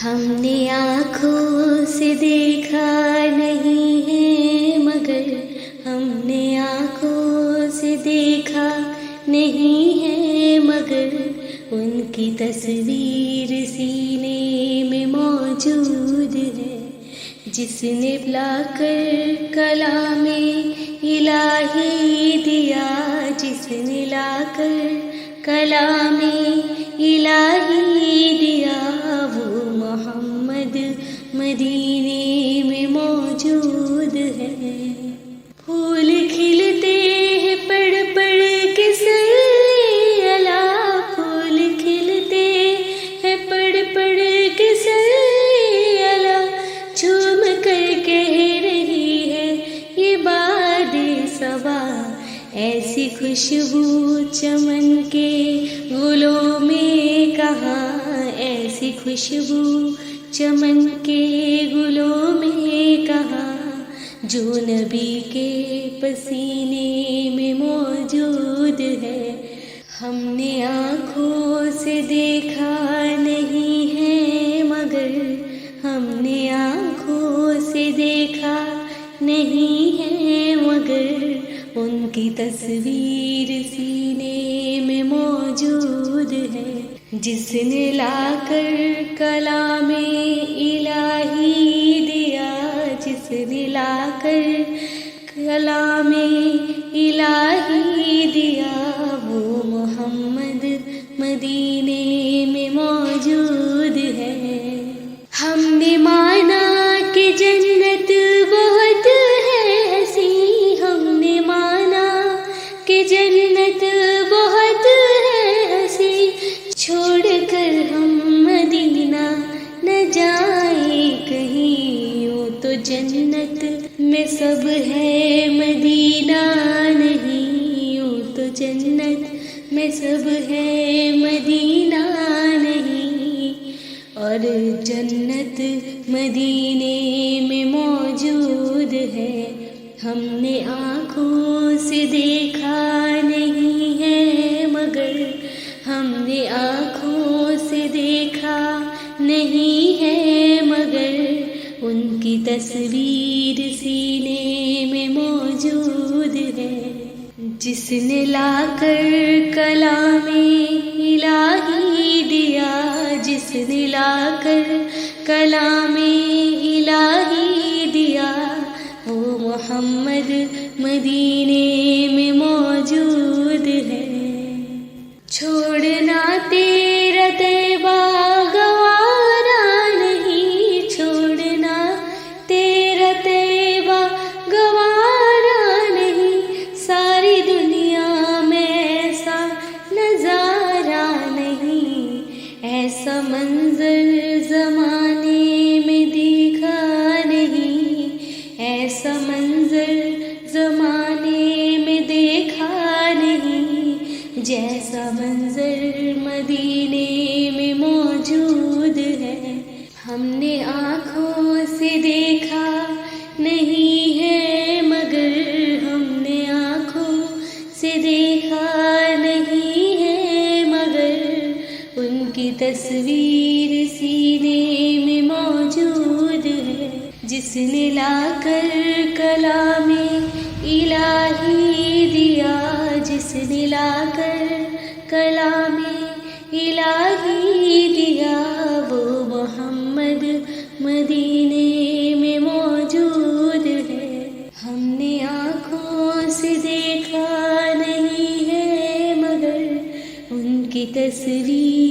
ہم نے آنکھوں سے دیکھا نہیں ہے مگر ہم نے آنکھوں سے دیکھا نہیں ہے مگر ان کی تصویر سینے میں موجود ہے، جس نے لا کر کلام الہی دیا، جس نے لا کر کلام الہی دیا، وہ محمد مدینے میں موجود ہے۔ پھول کھلتے ہیں پڑھ پڑھ کے صلی اللہ، پھول کھلتے ہیں پڑھ پڑھ کے صلی اللہ، جھوم کر کہہ رہی ہے یہ باد صبا، ایسی خوشبو چمن کے گلوں میں کہاں، ایسی خوشبو چمن کے گلوں میں کہاں، جو نبی کے پسینے میں موجود ہے۔ ہم نے آنکھوں سے دیکھا نہیں ہے مگر ہم نے آنکھوں سے دیکھا نہیں ہے مگر ان کی تصویر سینے میں موجود ہے، جس نے لا کر کلام الہی دیا، جس نے لا کر کلام الہی دیا، وہ محمد مدینے میں موجود ہے۔ ہم نے مانا کہ جنت بہت ہے حسین، ہم نے مانا کہ جنت بہت ہے حسین، چھوڑ کر ہم مدینہ نہ جائیں کہیں، یوں تو جنت میں سب ہے مدینہ نہیں، یوں تو جنت میں سب ہے مدینہ نہیں، اور جنت مدینے میں موجود ہے۔ ہم نے آنکھوں سے دیکھا نہیں ہے مگر ہم نے آنکھوں سے دیکھا نہیں ہے مگر ان کی تصویر سینے میں موجود ہے، جس نے لا کر کلام الہی دیا، جس نے لا کر کلام الہی دیا، وہ محمد مدینے میں موجود ہے۔ چھوڑنا تیرا طیبہ گوارا نہیں، چھوڑنا تیرا طیبہ گوارا نہیں، ساری دنیا میں ایسا نظارہ نہیں، ایسا منظر زمانے میں دیکھا نہیں، ایسا منظر زمانے میں دیکھا نہیں، جیسا منظر مدینے میں موجود ہے۔ ہم نے آنکھوں سے دیکھا نہیں ہے مگر ہم نے آنکھوں سے دیکھا نہیں ہے مگر ان کی تصویر سینے میں موجود ہے، جس نے لا کر کلام الہی دیا، جس نے لا کر کلام الہی دیا، وہ محمد مدینے میں موجود ہے۔ ہم نے آنکھوں سے دیکھا نہیں ہے مگر ان کی تصویر